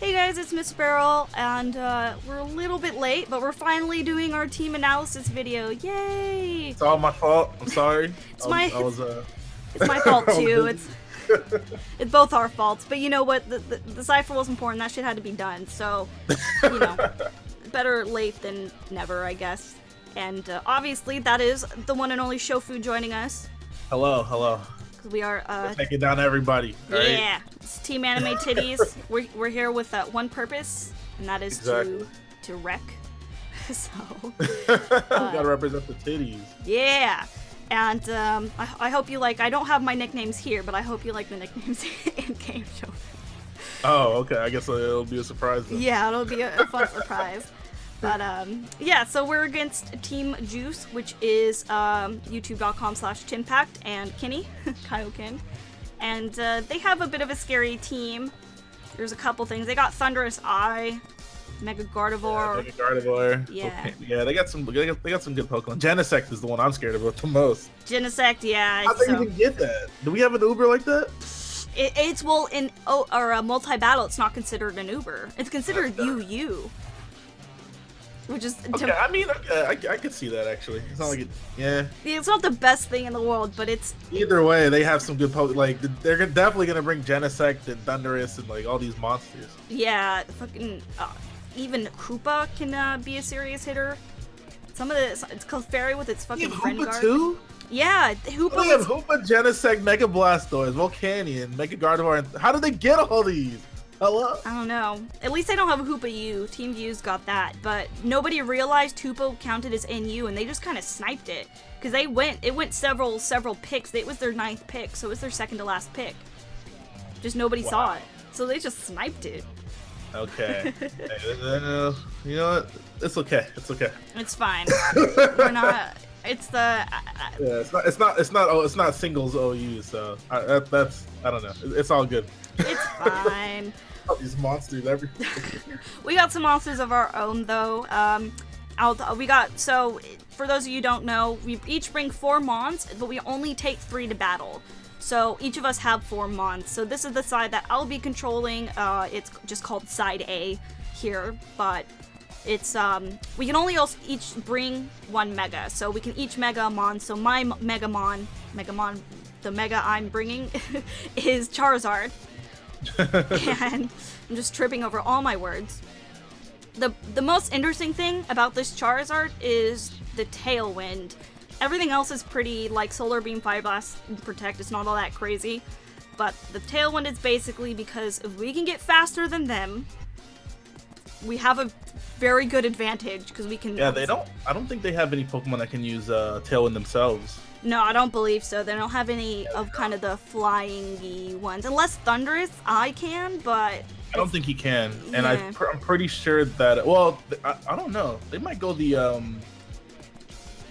Hey guys, it's Miss Beryl, and we're a little bit late, but we're finally doing our team analysis video. Yay! It's all my fault. I'm sorry. It's my fault too. It's both our faults. But you know what? The cipher was important. That shit had to be done. So, you know, better late than never, I guess. And obviously, that is the one and only Shofu joining us. Hello. Because we are Take it down, everybody. Yeah. Right? It's Team Anime Titties. we're here with one purpose, and that is to wreck. So gotta represent the titties. Yeah. And I hope you like. I don't have my nicknames here, but I hope you like the nicknames in game show. Oh, okay. I guess it'll be a surprise then. Yeah, it'll be a fun surprise. But yeah, so we're against Team Juice, which is youtube.com/Timpact, and Kenny, Kaioken. And they have a bit of a scary team. There's a couple things. They got Thunderous Eye, Mega Gardevoir. Yeah, Mega Gardevoir. Yeah. Okay. Yeah, they got some good Pokemon. Genesect is the one I'm scared of the most. Genesect, yeah. How'd they even get that? Do we have an Uber like that? It's well in a multi-battle. It's not considered an Uber. It's considered UU. Which is okay. I mean, okay, I could see that actually. It's not like it. Yeah. It's not the best thing in the world, but it's either way. They have some good like they're definitely gonna bring Genesect and Thundurus and like all these monsters. Yeah, fucking even Hoopa can be a serious hitter. Some of it's Clefairy with its fucking friend Hoopa guard. too? Yeah, Hoopa. We have Hoopa, Genesect, Mega Blastoise, Volcanion, Mega Gardevoir. And how did they get all these? Hello? I don't know. At least I don't have Hoopa U. Team U's got that, but nobody realized Hoopa counted as NU, and they just kind of sniped it because it went several picks. It was their 9th pick, so it was their second to last pick. Just nobody saw it, so they just sniped it. Okay. You know what? It's okay. It's fine. We're not. It's the. Yeah, it's not singles OU, so that's I don't know. It's all good. It's fine. These monsters everything. We got some monsters of our own though. So for those of you who don't know, we each bring 4 mons, but we only take 3 to battle. So each of us have 4 mons. So this is the side that I'll be controlling. It's just called side A here, but it's we can only also each bring 1 mega. So we can each mega a mon. So my Megamon, the mega I'm bringing is Charizard. And I'm just tripping over all my words. The most interesting thing about this Charizard is the Tailwind. Everything else is pretty, like Solar Beam, Fire Blast, Protect. It's not all that crazy. But the Tailwind is basically because if we can get faster than them, we have a very good advantage because we can. Yeah, I don't think they have any Pokemon that can use Tailwind themselves. No, I don't believe so. They don't have any of kind of the flying-y ones. Unless Thunderous I can, but I don't think he can. And yeah. I'm pretty sure that, well, I don't know. They might go the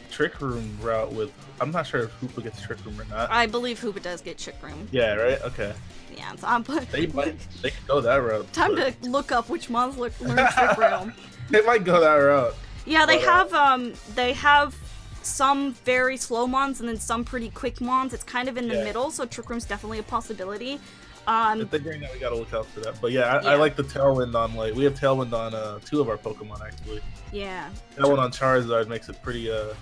Trick Room route with, I'm not sure if Hoopa gets Trick Room or not. I believe Hoopa does get Trick Room. Yeah, right? Okay. Yeah, so they could go that route. Time to look up which mons learn Trick Room. They might go that route. Yeah, they have some very slow mons and then some pretty quick mons. It's kind of in the middle, so Trick Room's definitely a possibility. If they're doing that, we gotta look out for that. But yeah, I like the Tailwind on, like, we have Tailwind on 2 of our Pokemon actually. Yeah. Tailwind on Charizard makes it pretty I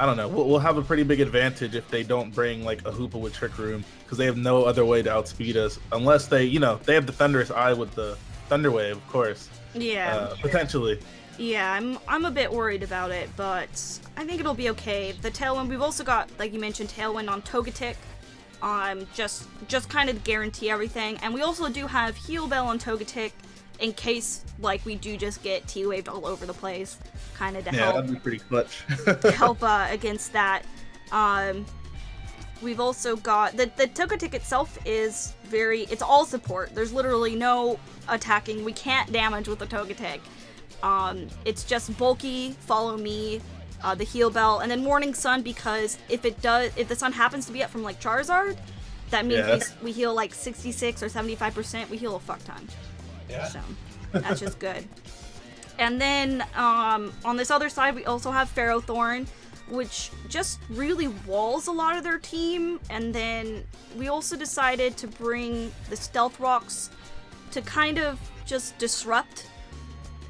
don't know. We'll have a pretty big advantage if they don't bring like a Hoopa with Trick Room, because they have no other way to outspeed us unless they, they have the Thunderous Eye with the Thunder Wave, of course. Yeah. Potentially. Yeah, I'm a bit worried about it, but I think it'll be okay. The Tailwind, we've also got, like you mentioned, Tailwind on Togetic. Just kind of guarantee everything. And we also do have Heal Bell on Togetic in case, like, we do just get T-Waved all over the place, kind of to help. Yeah, that'd be pretty clutch. help against that. We've also got the Togetic itself is it's all support. There's literally no attacking. We can't damage with the Togetic. It's just bulky, follow me, the Heal Bell, and then Morning Sun, because if the sun happens to be up from like Charizard, that means we heal like 66 or 75%. We heal a fuck ton. Yeah. So that's just good. And then on this other side, we also have Ferrothorn, which just really walls a lot of their team. And then we also decided to bring the Stealth Rocks to kind of just disrupt.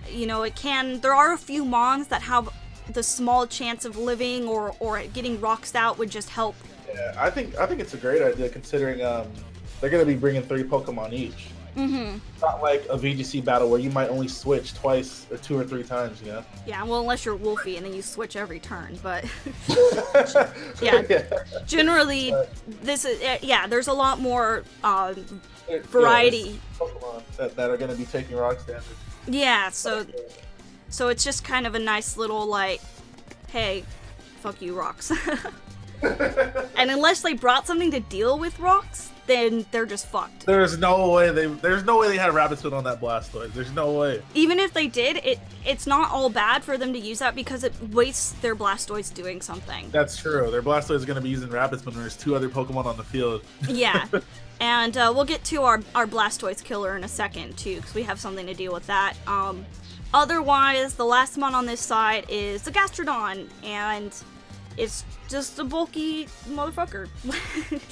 You know, there are a few mons that have the small chance of living or getting roxed out would just help. Yeah, I think it's a great idea considering they're gonna be bringing 3 Pokemon each. Mm-hmm. Not like a VGC battle where you might only switch twice or 2 or 3 times, you know? Yeah, well, unless you're Wolfie and then you switch every turn, but yeah, generally there's a lot more variety. Pokemon that are gonna be taking rock standards. Yeah, so it's just kind of a nice little like, hey, fuck you, rocks. And unless they brought something to deal with rocks, then they're just fucked. There's no way they had Rabbitswood on that Blastoise. There's no way. Even if they did, it's not all bad for them to use that because it wastes their Blastoise doing something. That's true. Their Blastoise is going to be using Rabbitswood when there's 2 other Pokemon on the field. Yeah. And we'll get to our Blastoise killer in a second, too, because we have something to deal with that. Otherwise, the last mon on this side is the Gastrodon, and it's just a bulky motherfucker.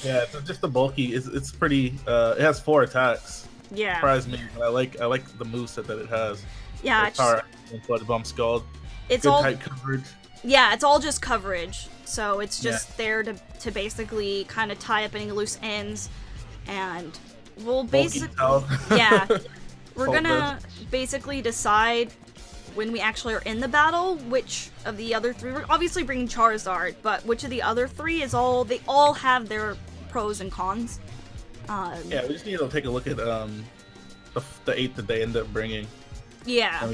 Yeah, it's just a bulky. It's pretty. It has 4 attacks. Yeah. Surprised me. I like the moveset that it has. Yeah. It's power and Blood Bomb Scald. It's good all type coverage. Yeah, it's all just coverage. So it's just there to basically kind of tie up any loose ends, and we'll basically we're gonna basically decide when we actually are in the battle which of the other 3. We're obviously bringing Charizard, but which of the other 3 they all have their pros and cons. Yeah, we just need to take a look at the 8 that they end up bringing. Yeah.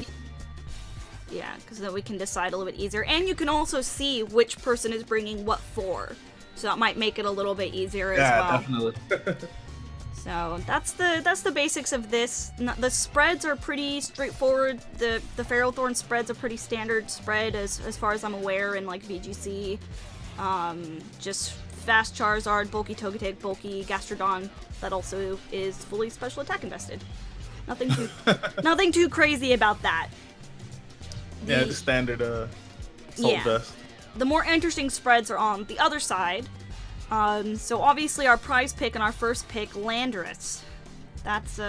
Yeah, because then we can decide a little bit easier, and you can also see which person is bringing what for, so that might make it a little bit easier as well. Yeah, definitely. So that's the basics of this. The spreads are pretty straightforward. The Ferrothorn spread's a pretty standard spread as far as I'm aware in like VGC. Just fast Charizard, bulky Togetic, bulky Gastrodon. That also is fully special attack invested. Nothing too crazy about that. Yeah, the standard Salt Vest. The more interesting spreads are on the other side. So obviously our prize pick and our first pick, Landorus. That's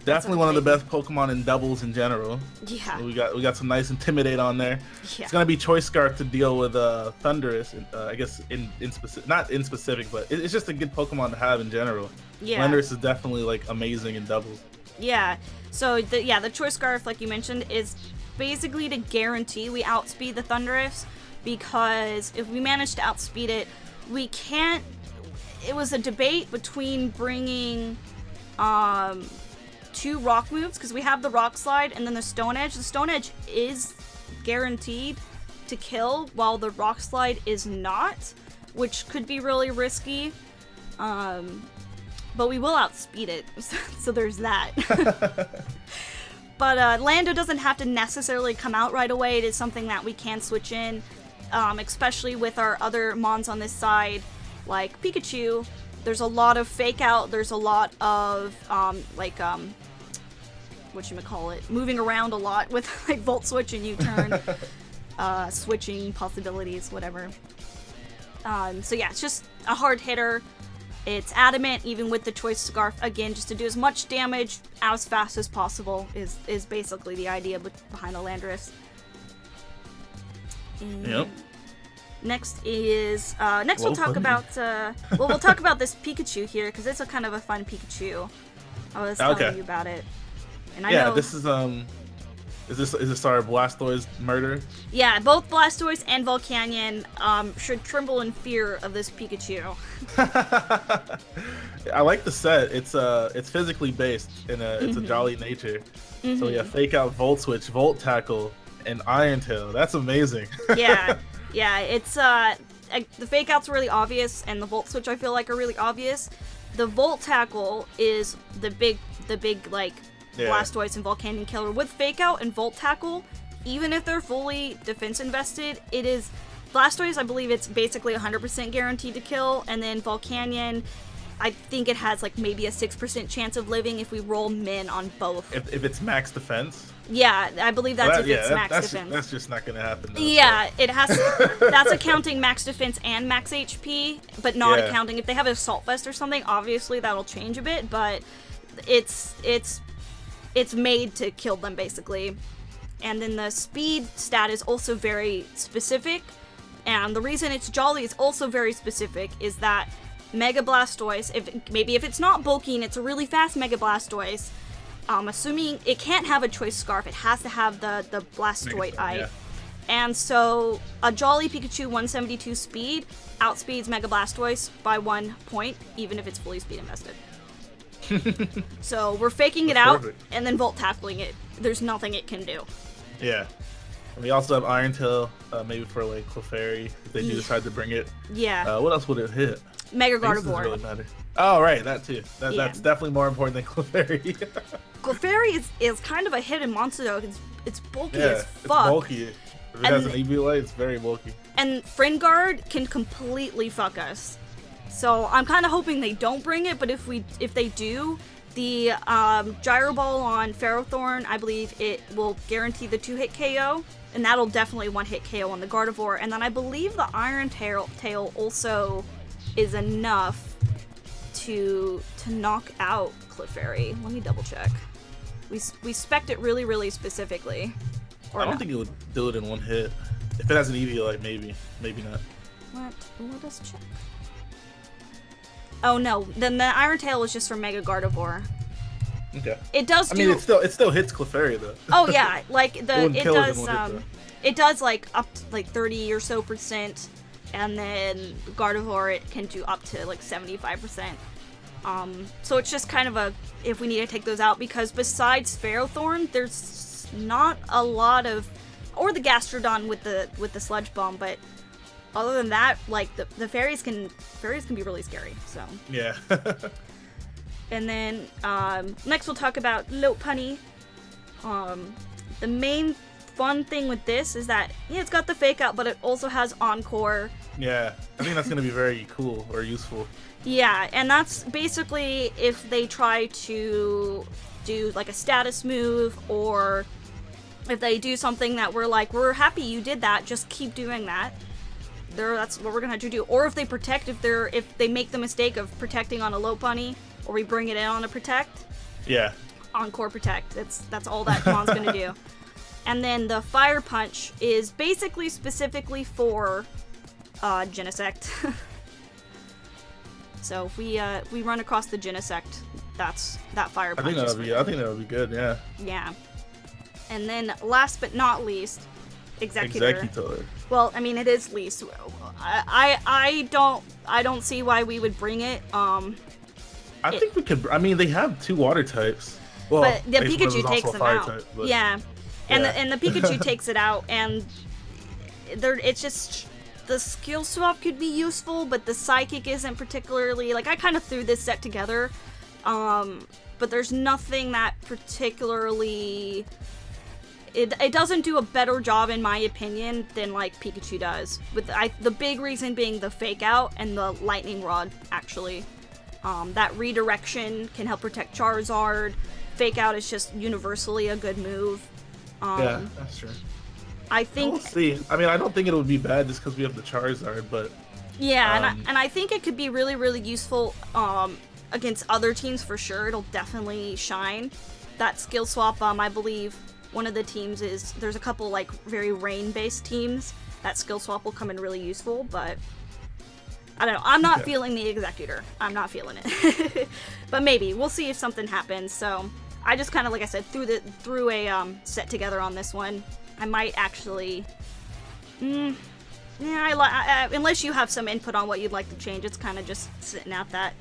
definitely one of the best Pokemon in doubles in general. Yeah. We got some nice Intimidate on there. Yeah. It's gonna be Choice Scarf to deal with Thundurus. I guess in specific, not in specific, but it's just a good Pokemon to have in general. Yeah. Landorus is definitely like amazing in doubles. Yeah. So the Choice Scarf, like you mentioned, is basically to guarantee we outspeed the Thundurus, because if we manage to outspeed it, we can't. It was a debate between bringing 2 rock moves, because we have the Rock Slide and then the Stone Edge. The Stone Edge is guaranteed to kill, while the Rock Slide is not, which could be really risky. But we will outspeed it, so there's that. But Lando doesn't have to necessarily come out right away. It is something that we can switch in. Especially with our other mons on this side, like Pikachu. There's a lot of fake out, there's a lot of moving around a lot with like Volt Switch and U-turn, switching possibilities, whatever. So yeah, it's just a hard hitter. It's adamant, even with the Choice Scarf, again, just to do as much damage as fast as possible is basically the idea behind a Landorus. Yep. Next we'll talk about we'll talk about this Pikachu here, because it's a kind of a fun Pikachu. I was telling you about it, and I know this is Is this our Blastoise murder? Yeah, both Blastoise and Volcanion should tremble in fear of this Pikachu. I like the set. It's physically based in it's a jolly nature. Mm-hmm. So yeah, fake out Volt Switch, Volt Tackle, and Iron Tail. That's amazing. yeah. It's the fake out's really obvious, and the Volt Switch I feel like are really obvious. The Volt Tackle is the big like Blastoise and Volcanion killer. With fake out and Volt Tackle, even if they're fully defense invested, it is Blastoise, I believe it's basically 100% guaranteed to kill, and then Volcanion, I think it has like maybe a 6% chance of living if we roll min on both. If it's max defense? Yeah, I believe that's it's max defense. That's just not gonna happen though. Yeah, it has that's accounting max defense and max HP, but not accounting if they have Assault Vest or something. Obviously that'll change a bit, but it's it's made to kill them basically. And then the speed stat is also very specific. And the reason it's Jolly is also very specific is that Mega Blastoise, if it's not bulky and it's a really fast Mega Blastoise, assuming it can't have a choice scarf, it has to have the Blastoise eye. Yeah. And so a Jolly Pikachu 172 speed outspeeds Mega Blastoise by 1 point, even if it's fully speed invested. So we're faking it out perfect. and then Volt Tackling it. There's nothing it can do. Yeah. And we also have Iron Tail, maybe for like Clefairy, if they do decide to bring it. Yeah. What else would it hit? Mega This doesn't Gardevoir. really matter. Oh, right, that too. Yeah. That's definitely more important than Clefairy. Clefairy is kind of a hidden monster though. It's bulky Yeah, as it's fuck. bulky. If it has an EV it's very bulky. And Friend Guard can completely fuck us. So I'm kind of hoping they don't bring it, but if they do, the Gyro Ball on Ferrothorn, I believe it will guarantee the 2-hit KO, and that'll definitely 1-hit KO on the Gardevoir. And then I believe the Iron Tail also is enough to knock out Clefairy. Let me double check. We spec'd it really, really specifically. Or I don't no. think it would do it in 1 hit. If it has an EV, maybe not. What? Let us check. Oh no, then the Iron Tail is just for Mega Gardevoir. Okay. It does do. I mean, it still hits Clefairy though. Oh yeah, like It wouldn't kill it in does 1 hit, it does like up to like 30 or so percent, and then Gardevoir it can do up to like 75%. So it's just kind of a if we need to take those out, because besides Ferrothorn, there's not a lot of, or the Gastrodon with the Sludge Bomb, but other than that, like the fairies can be really scary. So Yeah. and then next we'll talk about Lopunny. The main fun thing with this is that it's got the fake out, but it also has Encore. Yeah. I think that's gonna be very cool or useful. Yeah, and that's basically if they try to do like a status move, or if they do something that we're happy you did that, just keep doing that. That's what we're gonna have to do. Or if they protect, if they make the mistake of protecting on a Lopunny, or we bring it in on a protect. Yeah. Encore Protect. That's all that Mon's gonna do. And then the Fire Punch is basically specifically for Genesect. So if we run across the Genesect, that Fire Punch. I think that'll be good. Yeah. Yeah. And then last but not least, Executor. Well, I mean it is least. I don't see why we would bring it. I think we could. I mean, they have 2 water types. Well, but the Ace Pikachu Blizzard's also takes a them fire out. type, but- Yeah. And Yeah. the Pikachu takes it out, and it's just the skill swap could be useful, but the Psychic isn't particularly like I kind of threw this set together, but there's nothing that particularly it doesn't do a better job in my opinion than like Pikachu does. With the big reason being the Fake Out and the Lightning Rod actually. That redirection can help protect Charizard. Fake Out is just universally a good move. Yeah, that's true. I think. We'll see. I mean, I don't think it would be bad just because we have the Charizard, but Yeah, and I think it could be really, really useful against other teams for sure. It'll definitely shine. That skill swap, I believe one of the teams is there's a couple like very rain-based teams. That skill swap will come in really useful, but I don't know. I'm not feeling the Executor. I'm not feeling it. But maybe we'll see if something happens. So I just kind of, like I said, threw a set together on this one. I might actually. Yeah, unless you have some input on what you'd like to change, it's kind of just sitting at that.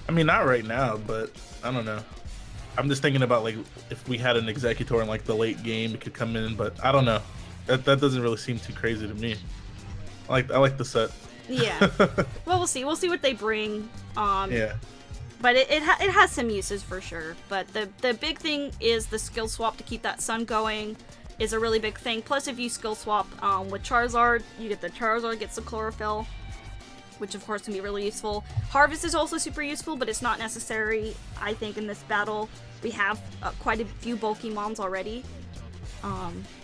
I mean, not right now, but I don't know. I'm just thinking about like if we had an Executor in like the late game, it could come in, but I don't know. That doesn't really seem too crazy to me. I like the set. Yeah. Well, we'll see. We'll see what they bring. Yeah. But it has some uses for sure. But the big thing is the skill swap to keep that sun going is a really big thing. Plus, if you skill swap with Charizard, you get the Charizard gets the Chlorophyll, which of course can be really useful. Harvest is also super useful, but it's not necessary, I think, in this battle. We have quite a few bulky mons already.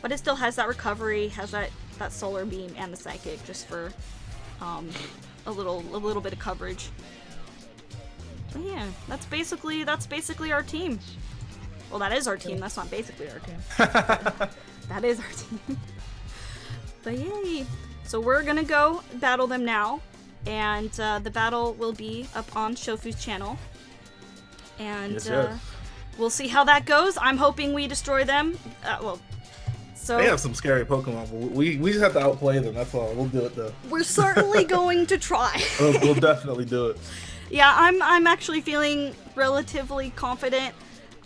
But it still has that recovery, has that solar beam and the psychic just for a little bit of coverage. But yeah, that's basically our team. Well, that is our team. That's not basically our team. That is our team. But yay. So we're gonna go battle them now. And the battle will be up on Shofu's channel. And Yes. we'll see how that goes. I'm hoping we destroy them. So They have some scary Pokemon, but we just have to outplay them. That's all. We'll do it though. we're certainly going to try. We'll definitely do it. Yeah, I'm actually feeling relatively confident.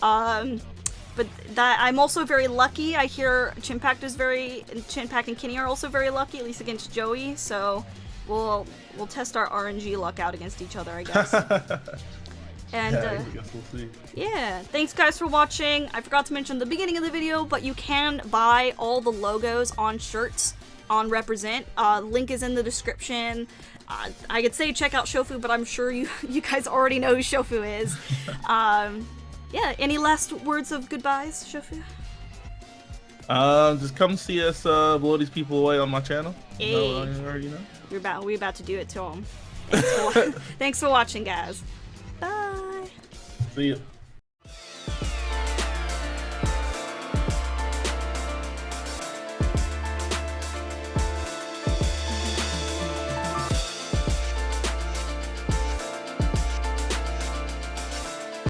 But that I'm also very lucky. I hear Chimpact and Kenny are also very lucky, at least against Joey. So we'll test our RNG luck out against each other, I guess. And Yeah, I guess we'll see. yeah, thanks guys for watching. I forgot to mention the beginning of the video, but you can buy all the logos on shirts on Represent. Link is in the description. I could say check out Shofu, but I'm sure you guys already know who Shofu is. Yeah, any last words of goodbyes, Shofu? Just come see us blow these people away on my channel. Hey. You already know. We're about to do it to them. Thanks for watching, guys. Bye. See you.